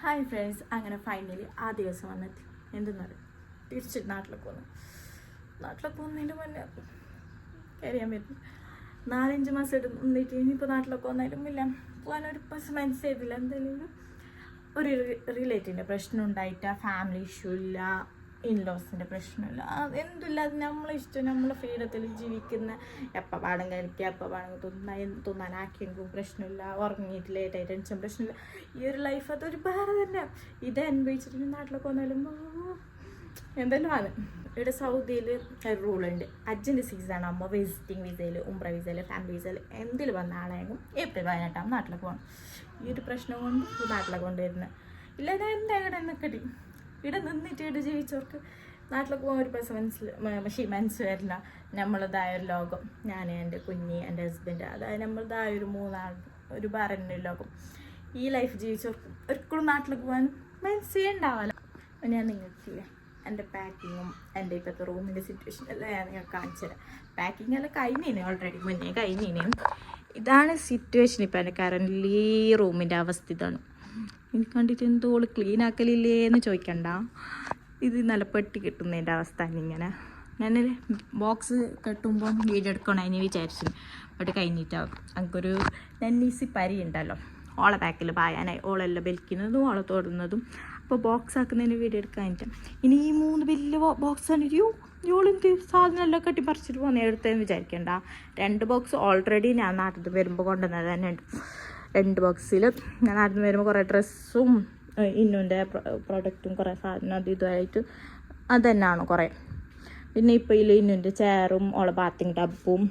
Hi friends, അങ്ങനെ finally ആ ദിവസം വന്നെത്തി. എന്തെന്നറിയാം, തിരിച്ചിട്ട് നാട്ടിലേക്ക് പോകുന്നതിൻ്റെ മുന്നേ അറിയാൻ പറ്റും. 4-5 മാസം എടുത്തിട്ട് ഇനിയിപ്പോൾ നാട്ടിലൊക്കെ വന്നാലും ഇല്ല പോകാനൊരു മനസ്സിലായിട്ടില്ല. എന്തെങ്കിലും ഒരു റിലേറ്റീവിൻ്റെ പ്രശ്നം ഉണ്ടായിട്ട് ഫാമിലി ഇഷ്യൂ ഇല്ല, ഇൻലോസിൻ്റെ പ്രശ്നമില്ല, എന്തില്ല. അത് നമ്മളെ ഇഷ്ടം, നമ്മളെ ഫ്രീഡത്തിൽ ജീവിക്കുന്ന. എപ്പോൾ പാടം കഴിക്കുക, എപ്പോൾ പാടം തിന്നാനാക്കിയെങ്കിലും പ്രശ്നമില്ല, ഉറങ്ങിയിട്ട് ലേറ്റായിട്ട് ടെൻഷൻ പ്രശ്നമില്ല. ഈ ഒരു ലൈഫ് അതൊരു വേറെ തന്നെ. ഇത് അനുഭവിച്ചിട്ട് നാട്ടിലൊക്കെ വന്നാലും എന്തെല്ലാം ആണ്. ഇവിടെ സൗദിയിൽ ഒരു റൂളുണ്ട്, അർജൻറ്റ് സീസൺ ആകുമ്പോൾ വിസിറ്റിംഗ് വിസയിൽ, ഉംറ വിസയിൽ, ഫാമിലി വിസയിൽ എന്തിൽ വന്ന ആളായെങ്കിലും ഏപ്രിൽ 18 നാട്ടിലേക്ക് പോകണം. ഈ ഒരു പ്രശ്നം കൊണ്ട് നാട്ടിലേക്ക് കൊണ്ടുവരുന്നത് ഇല്ല. ഞാൻ എന്താ ഇവിടെ നിൽക്കട്ടെ, ഇവിടെ നിന്നിട്ട് ഇവിടെ ജീവിച്ചവർക്ക് നാട്ടിലേക്ക് പോകാൻ ഒരു മനസ്സ് വരില്ല. നമ്മളതായ ഒരു ലോകം, ഞാൻ, എൻ്റെ കുഞ്ഞ്, എൻ്റെ ഹസ്ബൻഡ്, അതായത് നമ്മളതായ ഒരു മൂന്നാൾ ഒരു വേറെ ലോകം. ഈ ലൈഫ് ജീവിച്ചവർക്ക് ഒരിക്കലും നാട്ടിലേക്ക് പോകാനും മനസ്സേ ഉണ്ടാവില്ല. ഞാൻ നിങ്ങൾക്കില്ല എൻ്റെ പാക്കിങ്ങും എൻ്റെ ഇപ്പോഴത്തെ റൂമിൻ്റെ സിറ്റുവേഷൻ എല്ലാം ഞാൻ നിങ്ങൾക്ക് കാണിച്ചു തരാം. പാക്കിങ് എല്ലാം കഴിഞ്ഞേനെ, ഓൾറെഡി മുന്നേ കഴിഞ്ഞേനെ. ഇതാണ് സിറ്റുവേഷൻ. ഇപ്പം എൻ്റെ കറൻ്റ് റൂമിൻ്റെ അവസ്ഥ ഇതാണ്. എനിക്ക് കണ്ടിട്ട് എന്തോള് ക്ലീൻ ആക്കലില്ലേ എന്ന് ചോദിക്കണ്ട. ഇത് നല്ല പെട്ടി കിട്ടുന്നതിൻ്റെ അവസ്ഥ. ഇങ്ങനെ ഞാൻ ബോക്സ് കെട്ടുമ്പോൾ വീഡിയോ എടുക്കണം അതിന് വിചാരിച്ചു, ബട്ട് കഴിഞ്ഞിട്ടാവും. എനിക്കൊരു നന്നീസി പരി ഉണ്ടല്ലോ, ഓളെ പാക്കിൽ പായാനായി, ഓളെല്ലാം ബലിക്കുന്നതും ഓളെ തൊടുന്നതും. അപ്പോൾ ബോക്സ് ആക്കുന്നതിന് വീഡിയോ എടുക്കാനിട്ട് ഇനി ഈ 3 വലിയ ബോക്സ് ആണ്. ഇവളെന്ത് സാധനം എല്ലാം കെട്ടിപ്പറിച്ചിട്ട് പോകുന്ന എടുത്തതെന്ന് വിചാരിക്കണ്ട. 2 ബോക്സ് ഓൾറെഡി ഞാൻ നാട്ടിൽ വരുമ്പോൾ കൊണ്ടുവന്നത് തന്നെ ഉണ്ട്. 2 ബോക്സിൽ ഞാൻ നാട്ടിൽ വരുമ്പോൾ കുറേ ഡ്രസ്സും ഇന്നുൻ്റെ പ്രൊഡക്റ്റും കുറേ സാധനം അത് ഇതുമായിട്ട് അത് തന്നെയാണ് കുറേ. പിന്നെ ഇപ്പോൾ ഇതിൽ ഇന്നുൻ്റെ ചെയറും ഓളെ ബാത്തിങ് ടബും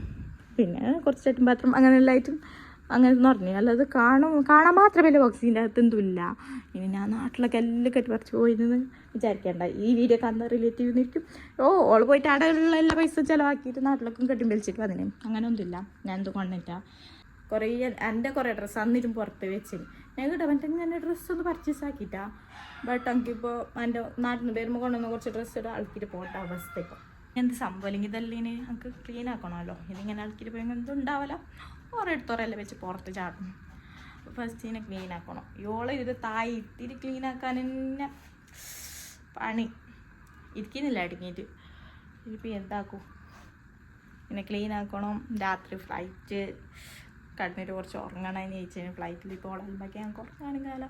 പിന്നെ കുറച്ച് ചട്ടും പാത്രം അങ്ങനെ എല്ലായിട്ടും അങ്ങനെ പറഞ്ഞു. അല്ലാതെ കാണാൻ മാത്രമല്ല ബോക്സിൻ്റെ അകത്ത് എന്തുമില്ല. ഇനി ഞാൻ നാട്ടിലൊക്കെ എല്ലാം കെട്ടി പറിച്ച് പോയിരുന്ന് വിചാരിക്കേണ്ട. ഈ വീഡിയോ കാണുന്ന റിലേറ്റീവ് നിൽക്കും, ഓൾ പോയിട്ട് അടയുള്ള എല്ലാ പൈസ ചിലവാക്കിയിട്ട് നാട്ടിലൊക്കെ കെട്ടി വലിച്ചിട്ട് അതിന് അങ്ങനെ ഒന്നുമില്ല. ഞാൻ എന്ത് കൊണ്ടിട്ടാ കുറേ എൻ്റെ കുറേ ഡ്രസ്സ് അന്നിട്ടും പുറത്ത് വെച്ചിന്. ഞാൻ കേട്ടോ മറ്റേ ഇങ്ങനെ ഡ്രസ്സൊന്ന് പർച്ചേസ് ആക്കിയിട്ടാ. ബട്ട് എനിക്കിപ്പോൾ എൻ്റെ നാട്ടിൽ നിന്ന് വരുമ്പോൾ കൊണ്ടുവന്ന കുറച്ച് ഡ്രസ്സ് ആൾക്കിട്ട് പോകേണ്ട അവസ്ഥ. ഇപ്പോൾ എന്ത് സംഭവം അല്ലെങ്കിൽ ഇതെല്ലാം ഇനി നമുക്ക് ക്ലീൻ ആക്കണമല്ലോ. ഇതിങ്ങനെ ആൾക്കിട്ട് പോയി എന്തും ഉണ്ടാവില്ല, ഓരോരുത്തരെല്ലാം വെച്ച് പുറത്ത് ചാടും. ഫസ്റ്റ് ഇതിനെ ക്ലീൻ ആക്കണം. ഇത് തായി ഇത്തിരി ക്ലീൻ ആക്കാൻ തന്നെ പണി ഇരിക്കുന്നില്ല അടങ്ങിയിട്ട്. ഇതിപ്പോൾ എന്താക്കും, പിന്നെ ക്ലീൻ ആക്കണം. രാത്രി ഫ്ലൈറ്റ് കടന്നിട്ട് കുറച്ച് ഉറങ്ങണമെന്ന് ചോദിച്ചു. ഫ്ലൈറ്റിൽ ഇപ്പോൾ ഉള്ളതൊക്കെ ഞങ്ങൾക്ക് ഉറങ്ങാണെങ്കിലോ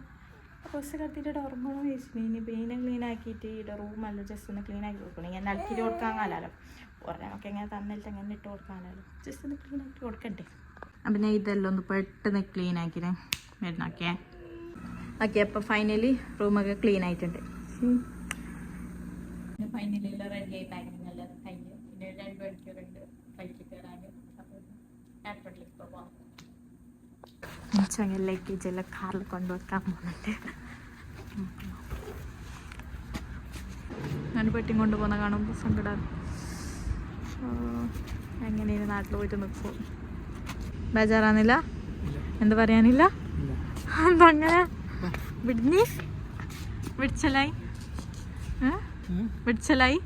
ബസ് കത്തിയിട്ട് ഉറങ്ങണം ചോദിച്ചിട്ട്. ഇനി പെയിനെ ക്ലീൻ ആക്കിയിട്ട് ഇവിടെ റൂമെല്ലാം ജസ്റ്റ് ഒന്ന് ക്ലീൻ ആക്കി കൊടുക്കണം. ഇങ്ങനെ അലക്കിയിട്ട് കൊടുക്കാൻ കാലല്ലോ, ഒരെണ്ണമൊക്കെ ഇങ്ങനെ തന്നിട്ട് അങ്ങനെ ഇട്ട് കൊടുക്കാനല്ലോ, ജസ്റ്റ് ഒന്ന് ക്ലീൻ ആക്കി കൊടുക്കണ്ടേ. അപ്പം ഞാൻ ഇതെല്ലാം ഒന്ന് പെട്ടെന്ന് ക്ലീൻ ആക്കിയിട്ട് വരുന്നൊക്കെ ഓക്കെ. അപ്പോൾ ഫൈനലി റൂമൊക്കെ ക്ലീൻ ആയിട്ടുണ്ട്. ഫൈനലി എല്ലാം റെഡിയായി, പാക്കിങ് എല്ലാം കഴിഞ്ഞു. പിന്നെ 2 മണിക്കൂറുണ്ട് ഫ്ലൈറ്റിൽ കയറാൻ. അപ്പോൾ എയർപോർട്ടിലേക്ക് പോകാം. ലഗേജ് എല്ലാം കാറിൽ കൊണ്ടുവെക്കാൻ പോകുന്നുണ്ട്. ഞാൻ പെട്ടിയും കൊണ്ടുപോകുന്ന കാണുമ്പോൾ സങ്കടം. എങ്ങനെയാണ് നാട്ടിൽ പോയിട്ട് നിൽക്കും, ബേജാറാന്നില്ല, എന്താ പറയാനില്ല, എന്തങ്ങനെ വിടിച്ചലായി വിടിച്ചലായി.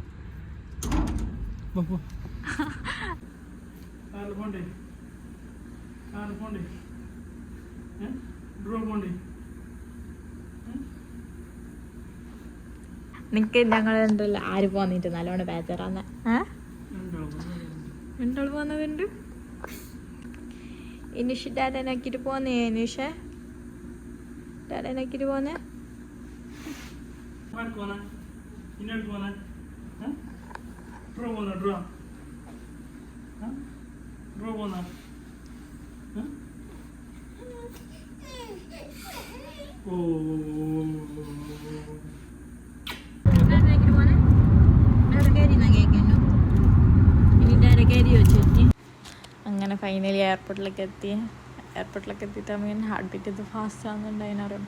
നിനക്ക് ഞങ്ങൾ ഉണ്ടല്ലോ ആര് പോന്നിട്ട് നല്ലോണം ബേജാറാന്ന്. 2 പോന്നതുണ്ട്. ഇനിഷ് ഡാഡനാക്കിട്ട് പോന്നേ, ഇനിഷ ഡാഡനാക്കിട്ട് പോന്നേ. അങ്ങനെ ഫൈനലി എയർപോർട്ടിലേക്ക് എത്തിയിട്ട് അമ്മ ഹാർട്ട് ബീറ്റ് ഇത് ഫാസ്റ്റ് ആകുന്നുണ്ട്. അതിനറിയാം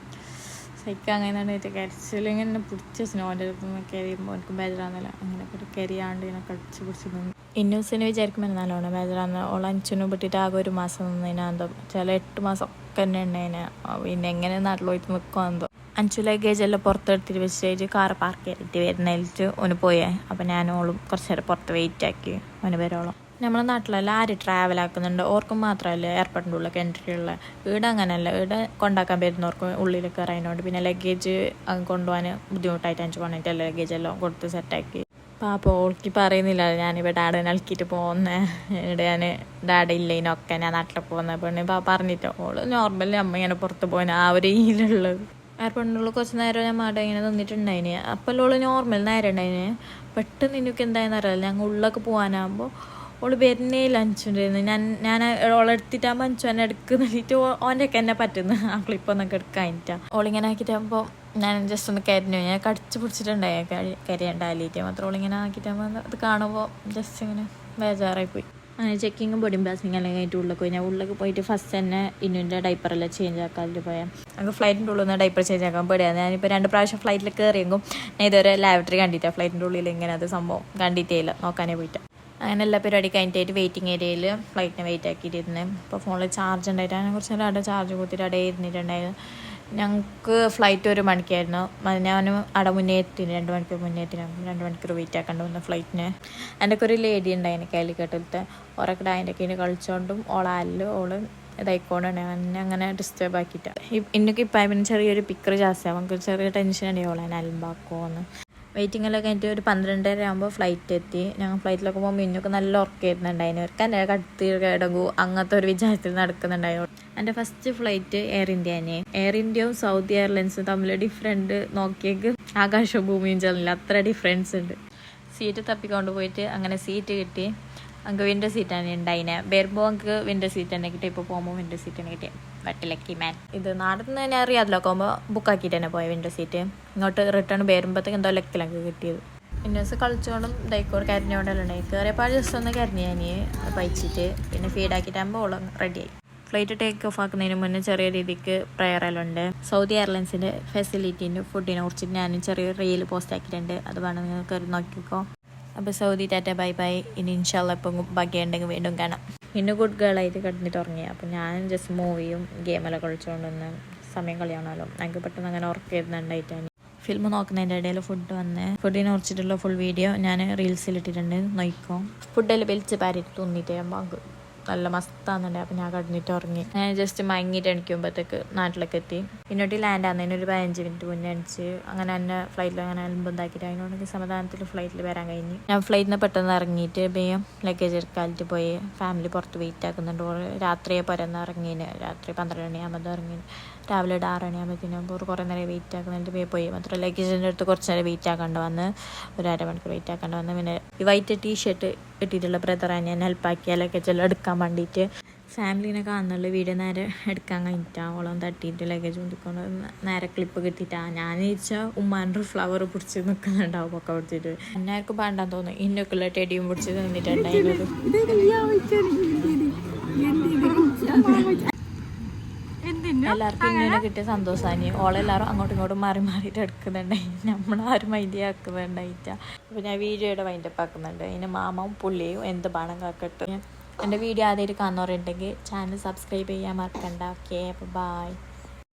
സഹിക്കാൻ അങ്ങനെ കരച്ചിൽ ഇങ്ങനെ പിടിച്ച സ്നോൻ്റെ അടുത്ത് നിന്ന് കയറിയുമ്പോൾ എനിക്ക് ബേജറാകുന്നില്ല. അങ്ങനെ ഒരു കയറിയാണ്ട് ഇങ്ങനെ കടിച്ച് പിടിച്ച് നിന്ന് ഇന്നൂസിനെ വിചാരിക്കുമ്പോൾ നല്ലോണം ബേജറാകുന്ന. ഓൾ അഞ്ചിനും വിട്ടിട്ട് ആകെ 1 മാസം നിന്നതിനാ എന്തോ, ചില 8 മാസം ഒക്കെ തന്നെ ഉണ്ടതിന്. പിന്നെ എങ്ങനെ നാട്ടിൽ പോയിട്ട് നിൽക്കുക എന്തോ. 5 ലഗേജ് എല്ലാം പുറത്തെടുത്തിട്ട് വെച്ചിട്ട് കാറ് പാർക്ക് ചെയ്തിട്ട് വരുന്നതിലിട്ട് ഒന്ന് പോയേ. അപ്പം ഞാനോളും കുറച്ച് നേരം പുറത്ത് വെയിറ്റ് ആക്കി അവന് വരോളം. നമ്മളെ നാട്ടിലെല്ലാം ആര് ട്രാവൽ ആക്കുന്നുണ്ട് ഓർക്കും മാത്രമല്ല എയർപോർട്ടിൻ്റെ ഉള്ളിലൊക്കെ എൻട്രി ഉള്ള ഇവിടെ അങ്ങനെയല്ല. ഇവിടെ കൊണ്ടാക്കാൻ വരുന്നവർക്ക് ഉള്ളിൽ കയറാനോണ്ട് പിന്നെ ലഗേജ് കൊണ്ടുപോകാൻ ബുദ്ധിമുട്ടായിട്ട് എനിക്ക് കൊണ്ടിട്ട് ലഗേജ് എല്ലാം കൊടുത്ത് സെറ്റാക്കി. പാപ്പ ഓൾക്ക് പറയുന്നില്ല ഞാനിവിടെ ഡാഡ നൽകിയിട്ട് പോകുന്ന ഇവിടെ ഞാൻ ഡാഡ ഇല്ലതിനൊക്കെ ഞാൻ നാട്ടിലൊക്കെ പോകുന്ന പെണ്ണ് പറഞ്ഞിട്ട് ഓള് നോർമലി അമ്മ ഇങ്ങനെ പുറത്ത് പോകുന്ന ആ ഒരു ഇതിലുള്ളത്. എയർപോർട്ടിനുള്ള കുറച്ച് നേരം ഞാൻ മാഡം ഇങ്ങനെ നിന്നിട്ടുണ്ടായിന്. അപ്പം ഓള് നോർമൽ നേരം ഉണ്ടായിന്. പെട്ടെന്ന് എനിക്ക് എന്തായെന്ന് അറിയില്ല, ഞങ്ങൾ ഉള്ളിലൊക്കെ പോകാനാകുമ്പോൾ ഓള് വരുന്നേ ലഞ്ചുണ്ടായിരുന്നു. ഞാൻ ഓളെടുത്തിട്ടാകുമ്പോൾ അഞ്ചു എന്നെ എടുക്കുന്നിട്ട് ഓൻ്റെയൊക്കെ എന്നെ പറ്റുന്നു ആ ക്ലിപ്പൊന്നൊക്കെ എടുക്കാനിട്ടാ. ഓളിങ്ങനെ ആക്കിയിട്ടാകുമ്പോൾ ഞാൻ ജസ്റ്റ് ഒന്ന് കരിഞ്ഞു, ഞാൻ കടിച്ച് പിടിച്ചിട്ടുണ്ടായി കരിയണ്ടാലിയിട്ട് മാത്രം. ഓളിങ്ങനെ ആക്കിയിട്ടാകുമ്പോൾ അത് കാണുമ്പോൾ ജസ്റ്റ് ഇങ്ങനെ ബേജാറായിപ്പോയി. അങ്ങനെ ചെക്കിങ്ങും ബോഡിയും പാസിങ് എല്ലാം കഴിഞ്ഞിട്ട് ഉള്ളിൽ പോയി. ഞാൻ ഉള്ളിൽ പോയിട്ട് ഫസ്റ്റ് തന്നെ ഇന്നുൻ്റെ ഡൈപ്പറെല്ലാം ചേഞ്ച് ആക്കാതിട്ട് പോയാൽ ഞങ്ങൾക്ക് ഫ്ലൈറ്റിൻ്റെ ഉള്ളിൽ നിന്ന് ഡൈപ്പർ ചേഞ്ച് ആക്കാൻ പേടിയാണ്. ഞാനിപ്പോൾ 2 പ്രാവശ്യം ഫ്ലൈറ്റിൽ കയറിയെങ്കിലും ഞാൻ ഇതുവരെ ലാബറട്ടറി കണ്ടിട്ടാണ്. ഫ്ലൈറ്റിൻ്റെ ഉള്ളിൽ ഇങ്ങനെ അത് സംഭവം കണ്ടിട്ടേ ഇല്ല, നോക്കാനേ പോയിട്ട്. അങ്ങനെ എല്ലാ പരിപാടി കഴിഞ്ഞിട്ടായിട്ട് വെയിറ്റിംഗ് ഏരിയയിൽ ഫ്ലൈറ്റിനെ വെയിറ്റ് ആക്കിയിട്ടിരുന്ന്. ഇപ്പോൾ ഫോണിൽ ചാർജ് ഉണ്ടായിട്ട് അതിനെ കുറച്ച് നേരം അവിടെ ചാർജ് കുത്തിയിട്ട് അവിടെ ഇരുന്നിട്ടുണ്ടായിരുന്നു. ഞങ്ങൾക്ക് ഫ്ലൈറ്റ് 1 മണിക്കായിരുന്നു. ഞാനും അവിടെ മുന്നേ എത്തിന് 2 മണിക്കൂർ മുന്നേ എത്തിന് 2 മണിക്കൂർ വെയിറ്റ് ആക്കേണ്ടി വന്നു ഫ്ലൈറ്റിന്. എൻ്റെ ഒക്കെ ഒരു ലേഡി ഉണ്ടായിരുന്നു കാലിക്കട്ടിലത്തെ. ഓരൊക്കെ അതിൻ്റെ കീഴിൽ കളിച്ചുകൊണ്ടും ഓള് ഇതായിക്കോണ്ടാണ് എന്നെ അങ്ങനെ ഡിസ്റ്റർബ് ആക്കിയിട്ട്. എനിക്ക് ഇപ്പം പിന്നെ ചെറിയൊരു പിക്കർ ജാസ്തി നമുക്ക് ചെറിയ ടെൻഷൻ ഉണ്ട് ഓളെ അലമ്പാക്കുമോന്ന്. വെയിറ്റിംഗ് എല്ലാം കഴിഞ്ഞിട്ട് ഒരു 12:30 ആകുമ്പോൾ ഫ്ലൈറ്റ് എത്തി. ഞങ്ങൾ ഫ്ലൈറ്റിലൊക്കെ പോകുമ്പോൾ ഇന്നൊക്കെ നല്ല ഉറക്കമായിരുന്നുണ്ടായിരുന്നു. അവർക്ക് എൻ്റെ കടുത്ത് കിടങ്ങും അങ്ങനത്തെ ഒരു വിചാരത്തിൽ നടക്കുന്നുണ്ടായിരുന്നു. എൻ്റെ ഫസ്റ്റ് ഫ്ലൈറ്റ് എയർ ഇന്ത്യയാണ്. എയർ ഇന്ത്യയും സൗദി എയർലൈൻസും തമ്മിൽ ഡിഫറൻറ്റ് നോക്കിയേക്ക് ആകാശവും ഭൂമിയും ചെല്ലില്ല, അത്ര ഡിഫറൻസ് ഉണ്ട്. സീറ്റ് തപ്പിക്കൊണ്ട് പോയിട്ട് അങ്ങനെ സീറ്റ് കിട്ടി. അങ്ങ് വിൻഡോ സീറ്റാണ് ഉണ്ടായിനെ. വരുമ്പോൾ നമുക്ക് വിൻഡോ സീറ്റ് തന്നെ കിട്ടി. ഇപ്പോൾ പോകുമ്പോൾ വിൻഡോ സീറ്റ് തന്നെ കിട്ടിയ വെട്ടിലക്കി മാൻ. ഇത് നാട്ടിൽ നിന്ന് തന്നെ അറിയാമല്ലോ, പോകുമ്പോൾ ബുക്കാക്കിയിട്ട് തന്നെ പോയ വിൻഡോ സീറ്റ്. ഇങ്ങോട്ട് റിട്ടേൺ വരുമ്പോഴത്തേക്ക് എന്തോ ലക്കിലൊക്കെ കിട്ടിയത്. വിൻഡോസ് കളിച്ചോണ്ടും ഡൈക്കോട് കരിഞ്ഞോണ്ടെല്ലാം ഉണ്ടായി. കയറിയപ്പോൾ ജസ്റ്റ് ഒന്ന് കരിഞ്ഞ് ഞാൻ പഴിച്ചിട്ട് പിന്നെ ഫീഡാക്കിയിട്ടാകുമ്പോൾ ഓളം റെഡിയായി. ഫ്ലൈറ്റ് ടേക്ക് ഓഫ് ആക്കുന്നതിന് മുന്നേ ചെറിയ രീതിക്ക് പ്രയറെല്ലാം ഉണ്ട്. സൗദി എയർലൈൻസിൻ്റെ ഫെസിലിറ്റീൻ്റെ ഫുഡിനെ കുറിച്ചിട്ട് ഞാൻ ചെറിയൊരു റീൽ പോസ്റ്റ് ആക്കിയിട്ടുണ്ട്. അത് വേണം നിങ്ങൾക്ക് നോക്കിക്കോ. അപ്പോൾ സൗദി ടാറ്റ ബൈ ബൈ. ഇനി ഇൻഷാല്ലാ ഇപ്പം ബാക്കിയുണ്ടെങ്കിൽ വീണ്ടും കാണാം. പിന്നെ ഗുഡ് ഗേളായിട്ട് കിടന്നിട്ട് ഉറങ്ങി. അപ്പോൾ ഞാൻ ജസ്റ്റ് മൂവിയും ഗെയിമെല്ലാം കളിച്ചുകൊണ്ടൊന്ന് സമയം കളിയാണല്ലോ. എനിക്ക് പെട്ടെന്ന് അങ്ങനെ ഉറക്കിയിരുന്നുണ്ടായിട്ടാണ്. ഫിലിം നോക്കുന്നതിൻ്റെ ഇടയിൽ ഫുഡിനെ കുറിച്ചിട്ടുള്ള ഫുൾ വീഡിയോ ഞാൻ റീൽസിലിട്ടിട്ടുണ്ട്, നോക്കിക്കോ. ഫുഡെല്ലാം വലിച്ച് പാരിട്ട് തോന്നിയിട്ട് നമുക്ക് നല്ല മസ്താന്നുണ്ട്. അപ്പോൾ ഞാൻ കടന്നിട്ട് ഉറങ്ങി. ഞാൻ ജസ്റ്റ് മയങ്ങിയിട്ട് എണിക്കുമ്പോഴത്തേക്ക് നാട്ടിലേക്ക് എത്തി. പിന്നോട്ട് ലാൻഡ് ആകുന്നതിന് ഒരു 15 മിനിറ്റ് മുന്നേ അടിച്ച് അങ്ങനെ തന്നെ ഫ്ലൈറ്റിൽ അങ്ങനെ അലമ്പുണ്ടാക്കിയിട്ട് അതിനോട് സമാധാനത്തിൽ ഫ്ലൈറ്റിൽ വരാൻ കഴിഞ്ഞു. ഞാൻ ഫ്ലൈറ്റിൽ നിന്ന് പെട്ടെന്ന് ഇറങ്ങിയിട്ട് വേഗം ലഗേജ് എടുക്കാലിട്ട് പോയി. ഫാമിലി പുറത്ത് വെയിറ്റ് ആക്കുന്നുണ്ട്. രാത്രിയെ പരന്ന് ഇറങ്ങിന്. രാത്രി 12 മണിയാകുമ്പോൾ ഇറങ്ങിന്. രാവിലെ 6 മണിയാകുമ്പോഴത്തേനും കുറേ നേരം വെയിറ്റ് ആക്കുന്നുണ്ട് പോയി. മാത്രം ലഗേജിൻ്റെ അടുത്ത് കുറച്ച് നേരം വെയിറ്റ് ആക്കേണ്ടി വന്ന്, ഒരു 1/2 മണിക്കൂർ വെയിറ്റ് ആക്കേണ്ടി വന്ന്. പിന്നെ ഈ വൈറ്റ് ടീഷർട്ട് ഇട്ടിട്ടുള്ള ബ്രദറാണ് ഞാൻ ഹെൽപ്പാക്കിയ ലഗേജ് എല്ലാം എടുക്കാൻ വേണ്ടിയിട്ട്. ഫാമിലിനെ കാണുന്നുള്ള വീഡിയോ നേരെ എടുക്കാൻ കഴിഞ്ഞിട്ടാണ്. ഓളം തട്ടിയിട്ട് ലഗേജ് കൊണ്ടിക്കൊണ്ട് നേരെ ക്ലിപ്പ് കിട്ടിയിട്ടാണ്. ഞാൻ ചോദിച്ചാൽ ഉമ്മാൻ്റെ ഫ്ലവർ പിടിച്ച് നിൽക്കുന്നുണ്ടാവും ഒക്കെ പിടിച്ചിട്ട്. എല്ലാവർക്കും വേണ്ടാന്ന് തോന്നുന്നു. ഇന്നൊക്കെയുള്ള ടെടിയും പിടിച്ച് നിന്നിട്ടുണ്ടായിരുന്നു. എല്ലാവർക്കും ഇങ്ങനെ കിട്ടിയ സന്തോഷമാണ്. ഓളെല്ലാവരും അങ്ങോട്ടും ഇങ്ങോട്ടും മാറിയിട്ട് എടുക്കുന്നുണ്ടായി. നമ്മളാരും മൈൻഡ് ആക്കുന്നുണ്ടായിട്ടാ. അപ്പോൾ ഞാൻ വീഡിയോയുടെ വൈൻഡപ്പ് ആക്കുന്നുണ്ട്. ഇതിന് മാമവും പുള്ളിയും എന്ത് പണം കാക്കട്ടെ. എൻ്റെ വീഡിയോ ആദ്യമായിട്ട് കാണുന്നവരുണ്ടെങ്കിൽ ചാനൽ സബ്സ്ക്രൈബ് ചെയ്യാൻ മറക്കണ്ട. ഓക്കെ, അപ്പോൾ ബൈ.